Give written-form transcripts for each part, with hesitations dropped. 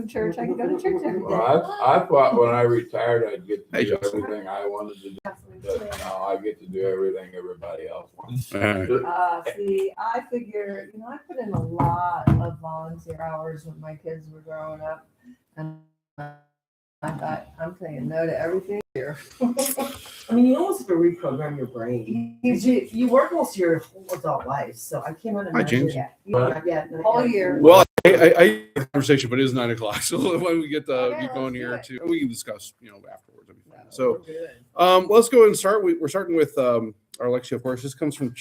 to church, I can go to church every day. Well, I thought when I retired, I'd get to do everything I wanted to do, but now I get to do everything everybody else wants. See, I figure, I put in a lot of volunteer hours when my kids were growing up, and I thought, I'm saying no to everything here. I mean, you almost have to reprogram your brain. You work most of your whole adult life, so I can't imagine. Hi, James. Not yet. Whole year. Well, I conversation, but it is 9 o'clock. So when we get Okay, keep going let's here do too, we can discuss, afterwards. That'd be fine. No, So, we're good. let's go and start. We're starting with our lecture, of course. This comes from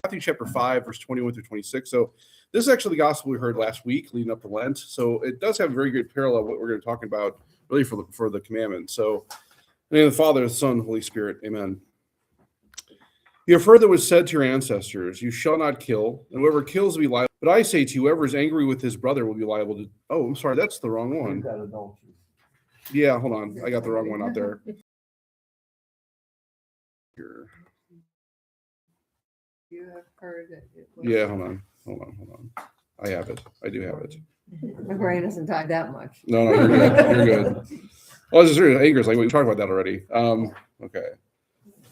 Matthew chapter 5, verse 21 through 26. So this is actually the gospel we heard last week leading up to Lent. So it does have a very good parallel what we're going to talk about really for the commandments. So in the name of the Father, the Son, and the Holy Spirit. Amen. You have heard that was said to your ancestors, you shall not kill, and whoever kills will be liable. But I say to you, whoever is angry with his brother will be liable to... Oh, I'm sorry, that's the wrong one. Yeah, hold on. I got the wrong one out there. Here. You have heard that it was. Yeah, hold on. I have it. I do have it. My brain isn't tied that much. No, you're good. You're good. Oh, this is really anger. Like we talked about that already. Okay.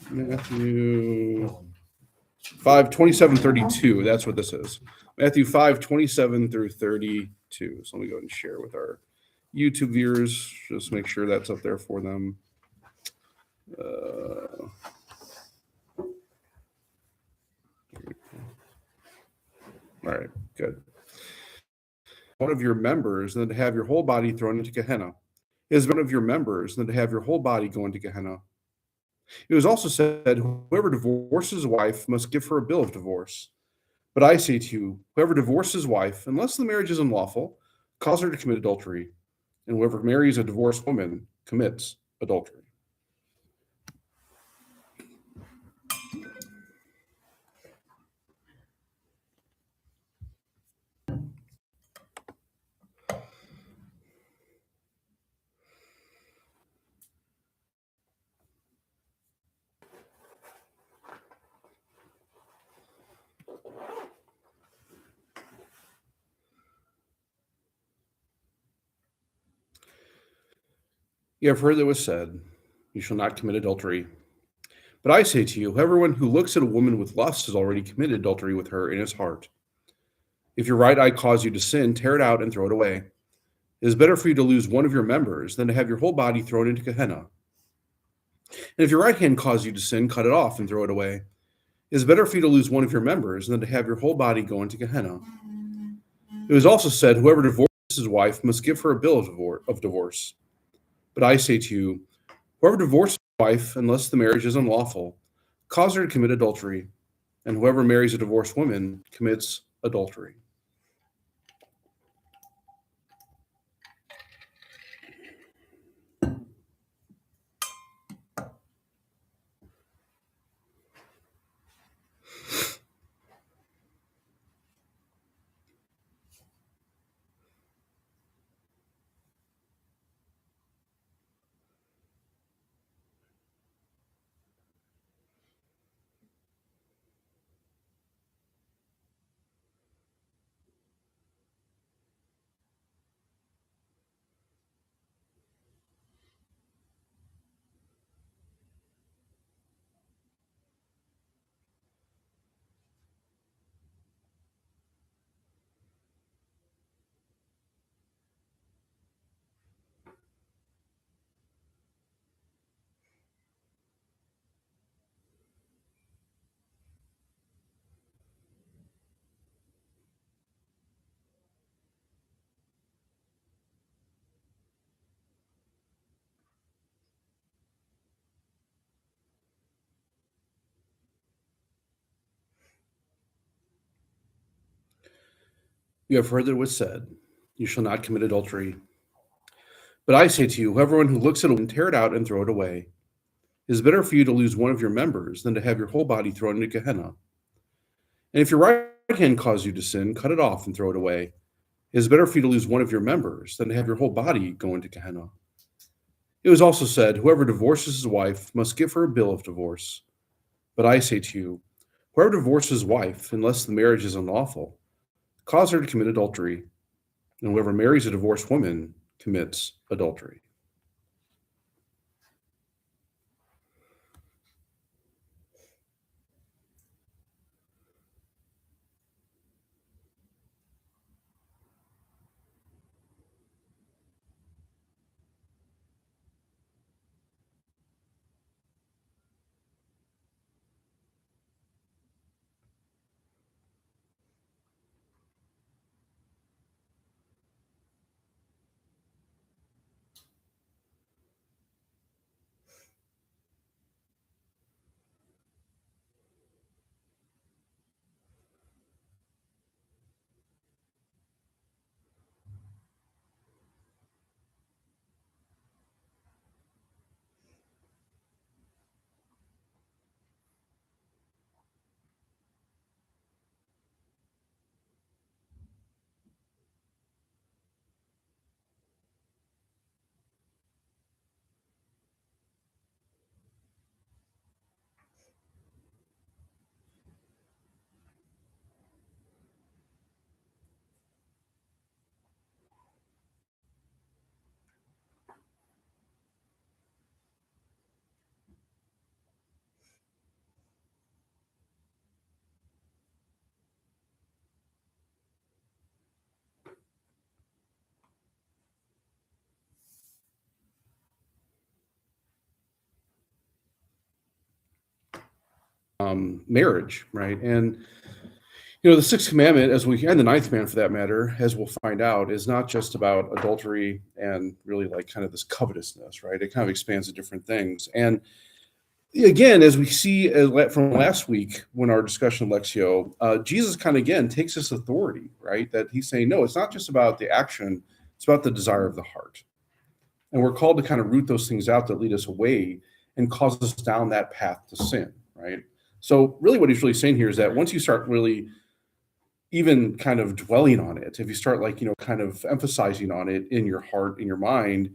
Matthew 5:27-32. That's what this is. Matthew 5:27 through 32. So let me go ahead and share with our YouTube viewers. Just make sure that's up there for them. All right, good. One of your members, than to have your whole body thrown into Gehenna. Is one of your members, than to have your whole body go into Gehenna. It was also said, whoever divorces a wife must give her a bill of divorce. But I say to you, whoever divorces his wife, unless the marriage is unlawful, causes her to commit adultery. And whoever marries a divorced woman commits adultery. You have heard that it was said, you shall not commit adultery. But I say to you, everyone who looks at a woman with lust has already committed adultery with her in his heart. If your right eye cause you to sin, tear it out and throw it away. It is better for you to lose one of your members than to have your whole body thrown into Gehenna. And if your right hand cause you to sin, cut it off and throw it away. It is better for you to lose one of your members than to have your whole body go into Gehenna. It was also said, whoever divorces his wife must give her a bill of divorce. But I say to you, whoever divorces his wife, unless the marriage is unlawful, causes her to commit adultery, and whoever marries a divorced woman commits adultery. You have heard that it was said, you shall not commit adultery. But I say to you, everyone who looks at a woman, tear it out and throw it away. It is better for you to lose one of your members than to have your whole body thrown into Gehenna. And if your right hand causes you to sin, cut it off and throw it away. It is better for you to lose one of your members than to have your whole body go into Gehenna. It was also said, whoever divorces his wife must give her a bill of divorce. But I say to you, whoever divorces his wife, unless the marriage is unlawful, causes her to commit adultery. And whoever marries a divorced woman commits adultery. Marriage, right? And the sixth commandment, and the ninth commandment for that matter, as we'll find out, is not just about adultery and really like kind of this covetousness, right? It kind of expands to different things. And again, as we see from last week when our discussion of Lectio, Jesus kind of again takes this authority, right? That he's saying, no, it's not just about the action, it's about the desire of the heart. And we're called to kind of root those things out that lead us away and cause us down that path to sin, right? So really what he's really saying here is that once you start really even kind of dwelling on it, if you start like, kind of emphasizing on it in your heart, in your mind,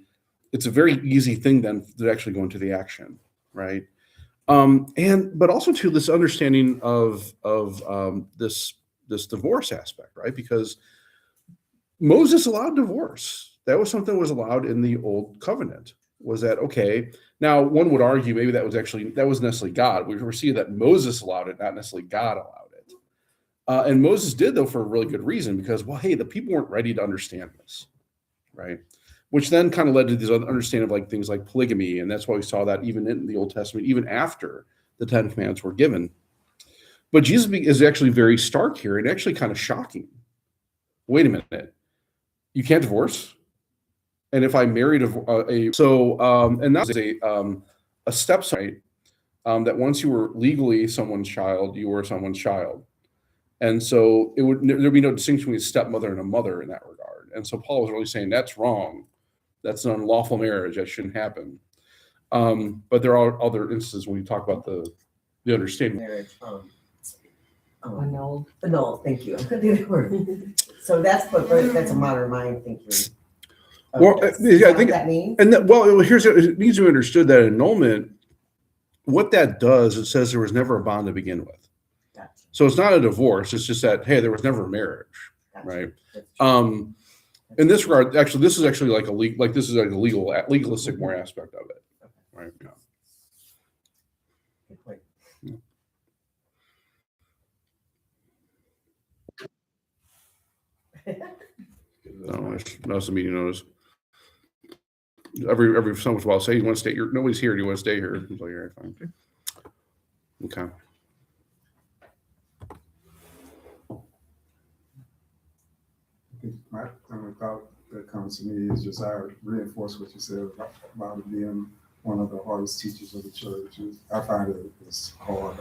it's a very easy thing then to actually go into the action, right? But also to this understanding of this divorce aspect, right? Because Moses allowed divorce. That was something that was allowed in the old covenant. Was that okay? Now, one would argue maybe that was necessarily God. We see that Moses allowed it, not necessarily God allowed it. And Moses did, though, for a really good reason, because, well, hey, the people weren't ready to understand this, right? Which then kind of led to this understanding of like things like polygamy. And that's why we saw that even in the Old Testament, even after the Ten Commandments were given. But Jesus is actually very stark here and actually kind of shocking. Wait a minute. You can't divorce? And if I married and that's a stepson, that once you were legally someone's child, you were someone's child. And so there'd be no distinction between a stepmother and a mother in that regard. And so Paul was really saying that's wrong. That's an unlawful marriage. That shouldn't happen. But there are other instances when you talk about the understanding. Marriage. Annulled. Annulled. Thank you. I couldn't think of the word. So that's a modern mind thinking. Well, I think that means. And it needs to be understood that annulment, what that does, it says there was never a bond to begin with. Gotcha. So it's not a divorce. It's just that, hey, there was never a marriage, Gotcha. right? In this regard, actually, this is actually like a legalistic more aspect of it, right? Yeah. Good point. That's a meeting notice. Every so much while say you want to stay here. Nobody's here. Do you want to stay here? It's like, all right, fine. Okay. My thought that comes to me is just I reinforce what you said about it being one of the hardest teachers of the church. I find it's hard,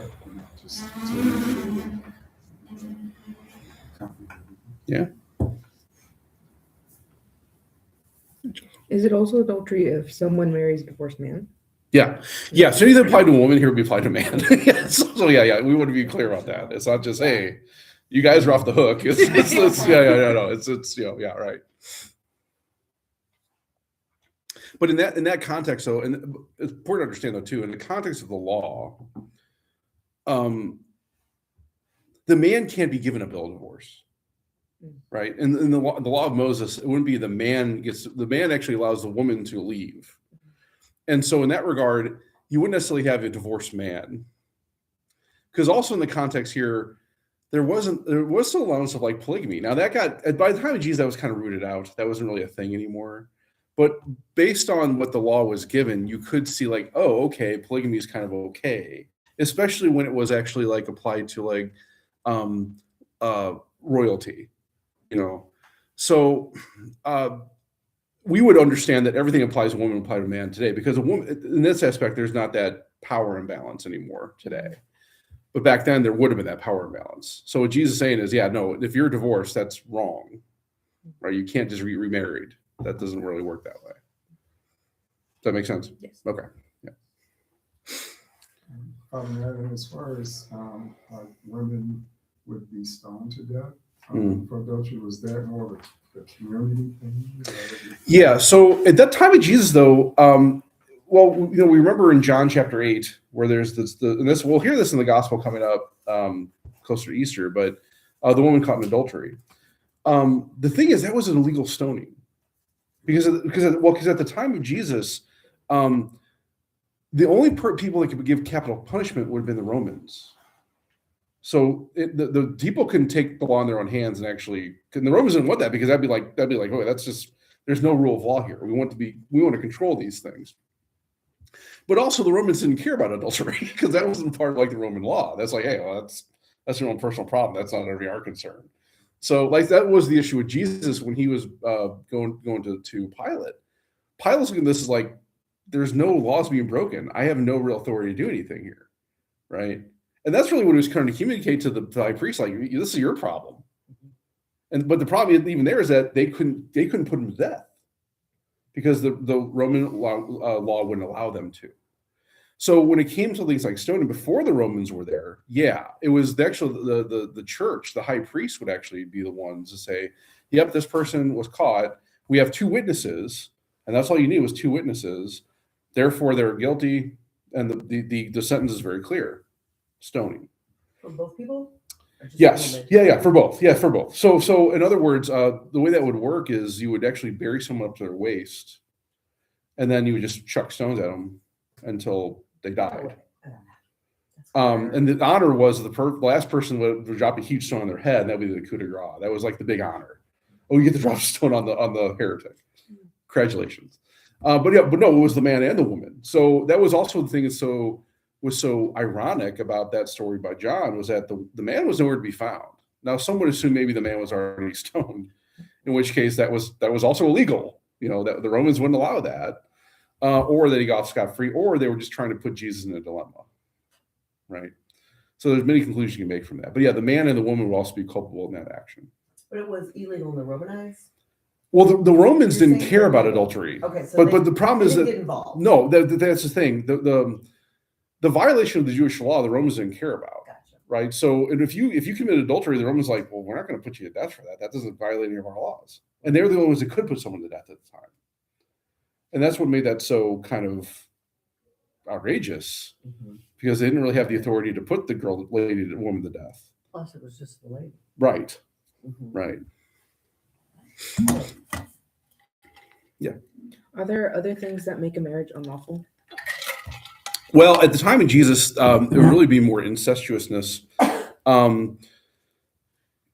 just to Yeah. Is it also adultery if someone marries a divorced man? Yeah. So anything applied to a woman here would be applied to a man. So yeah. We want to be clear about that. It's not just, hey, you guys are off the hook. It's right. But in that context, though, and it's important to understand though too, in the context of the law, the man can't be given a bill of divorce. right? And in the law of Moses, it wouldn't be the man actually allows the woman to leave. And so in that regard, you wouldn't necessarily have a divorced man. Because also in the context here, there was still allowance of like polygamy. Now that by the time of Jesus, that was kind of rooted out. That wasn't really a thing anymore. But based on what the law was given, you could see like, oh, okay, polygamy is kind of okay, especially when it was actually like applied to like royalty, So we would understand that everything applies to a woman apply to a man today, because a woman in this aspect, there's not that power imbalance anymore today. But back then there would have been that power imbalance. So what Jesus is saying is, yeah, no, if you're divorced, that's wrong, right? You can't just remarried. That doesn't really work that way. Does that make sense? Yes. Okay. Yeah. As far as like women would be stoned to death for adultery, was that more of a community thing? Yeah. So at that time of Jesus, though, we remember in John chapter 8 where there's this. We'll hear this in the gospel coming up closer to Easter, but the woman caught in adultery. The thing is, that was an illegal stoning because at the time of Jesus, the only people that could give capital punishment would have been the Romans. So the people couldn't take the law in their own hands and actually. And the Romans didn't want that, because that'd be like, oh, that's just, there's no rule of law here. We want to control these things. But also the Romans didn't care about adultery, because that wasn't part of like the Roman law. That's like, hey, well, that's your own personal problem. That's not going to be our concern. So like that was the issue with Jesus when he was going to Pilate. Pilate's looking at this is like, there's no laws being broken. I have no real authority to do anything here, right? And that's really what he was trying to communicate to the high priest, like, this is your problem. But the problem even there is that they couldn't put him to death, because the Roman law wouldn't allow them to. So when it came to things like stoning, before the Romans were there, yeah, it was the church, the high priest would actually be the ones to say, yep, this person was caught. We have 2 witnesses, and that's all you need was 2 witnesses. Therefore, they're guilty, and the sentence is very clear: stoning. For both people? Yes. Yeah, for both. Yeah, for both. So in other words, the way that would work is you would actually bury someone up to their waist, and then you would just chuck stones at them until they died. And the honor was the last person would drop a huge stone on their head, and that would be the coup de grace. That was like the big honor. Oh, you get to drop a stone on the heretic. Congratulations. But no, it was the man and the woman. So that was also the thing that was so ironic about that story by John, was that the man was nowhere to be found. Now, some would assume maybe the man was already stoned, in which case that was also illegal. That the Romans wouldn't allow that, or that he got scot-free, or they were just trying to put Jesus in a dilemma, right? So there's many conclusions you can make from that. But yeah, the man and the woman would also be culpable in that action. But it was illegal in the Roman eyes? Well, the Romans didn't care about adultery. Okay, so but the problem is that get involved. No, that's the thing. The violation of the Jewish law, the Romans didn't care about. Gotcha. Right. So, and if you commit adultery, the Romans like, well, we're not going to put you to death for that. That doesn't violate any of our laws. And they were the only ones that could put someone to death at the time. And that's what made that so kind of outrageous, because they didn't really have the authority to put the woman to death. Plus, it was just the lady. Right. Right. Yeah. Are there other things that make a marriage unlawful? Well, at the time of Jesus, it would really be more incestuousness. Are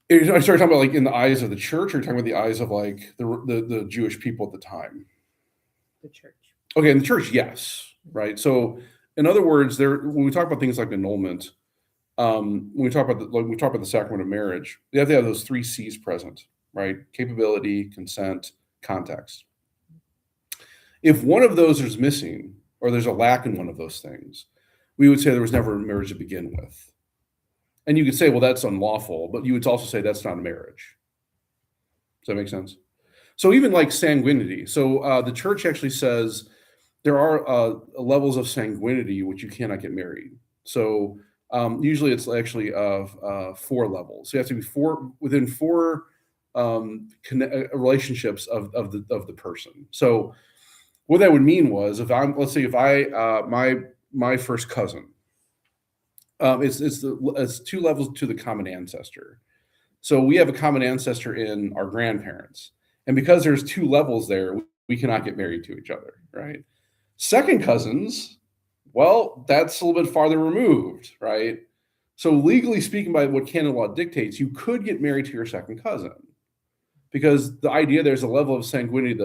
you talking about like in the eyes of the church, or are you talking about the eyes of like the Jewish people at the time? The church. Okay, in the church, yes, right. So, in other words, when we talk about things like annulment, when we talk about the sacrament of marriage, you have to have those 3 C's present, right? Capability, consent, context. If one of those is missing, or there's a lack in one of those things, we would say there was never a marriage to begin with. And you could say, well, that's unlawful, but you would also say that's not a marriage. Does that make sense? So even like sanguinity. So the church actually says there are levels of sanguinity which you cannot get married. So usually it's actually 4 levels. So you have to be within 4 relationships of the person. So what that would mean was, my first cousin, it's 2 levels to the common ancestor. So we have a common ancestor in our grandparents. And because there's two levels there, we cannot get married to each other, right? Second cousins, well, that's a little bit farther removed, right? So legally speaking, by what canon law dictates, you could get married to your second cousin. Because the idea there's a level of sanguinity,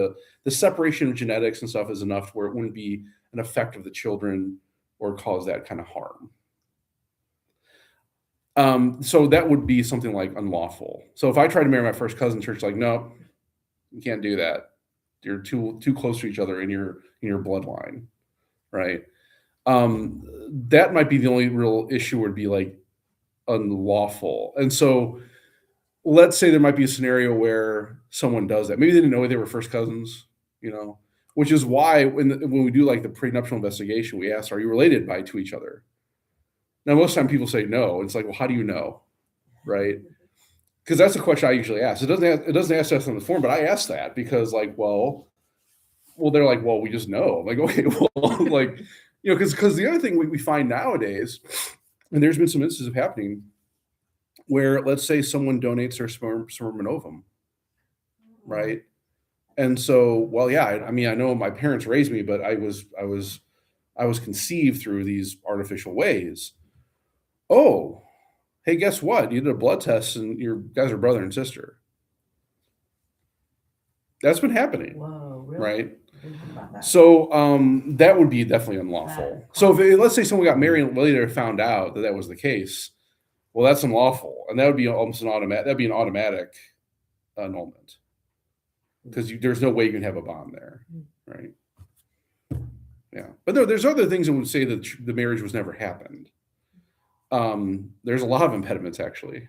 the separation of genetics and stuff is enough where it wouldn't be an effect of the children or cause that kind of harm. So that would be something like unlawful. So if I try to marry my first cousin, church like, no, you can't do that. You're too close to each other in your bloodline, right? That might be the only real issue would be like unlawful. And so let's say there might be a scenario where someone does that. Maybe they didn't know they were first cousins, which is why when we do like the prenuptial investigation, we ask, are you related to each other? Now, most of the time people say no. It's like, well, how do you know? Right? Because that's the question I usually ask. It doesn't ask us on the form, but I ask that because like, well, they're like, well, we just know. I'm like, okay, well, like, because the other thing we find nowadays, and there's been some instances of happening where let's say someone donates their sperm and ovum, right? And so, well, yeah, I mean, I know my parents raised me, but I was conceived through these artificial ways. Oh, hey, guess what? You did a blood test and you guys are brother and sister. That's been happening. Whoa, really? Right? That. So that would be definitely unlawful. So if let's say someone got married and later found out that was the case, well, that's unlawful, and that would be almost an automatic. That'd be an automatic annulment because there's no way you can have a bond there, right? Yeah, but there's other things that would say that the marriage was never happened. There's a lot of impediments actually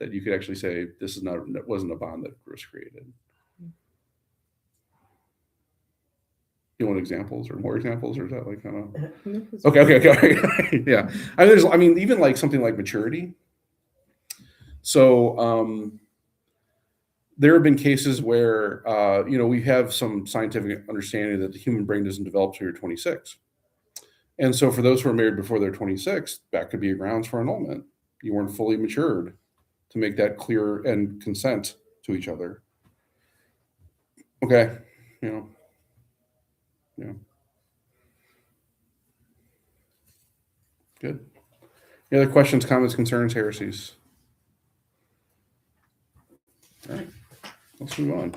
that you could actually say this wasn't a bond that was created. You want examples or more examples, or is that like kind of okay? Yeah, I mean, even like something like maturity. So there have been cases where we have some scientific understanding that the human brain doesn't develop till you're 26, and so for those who are married before they're 26, that could be a grounds for annulment. You weren't fully matured to make that clear and consent to each other. Okay, Yeah. Good. Any other questions, comments, concerns, heresies? All right, let's move on.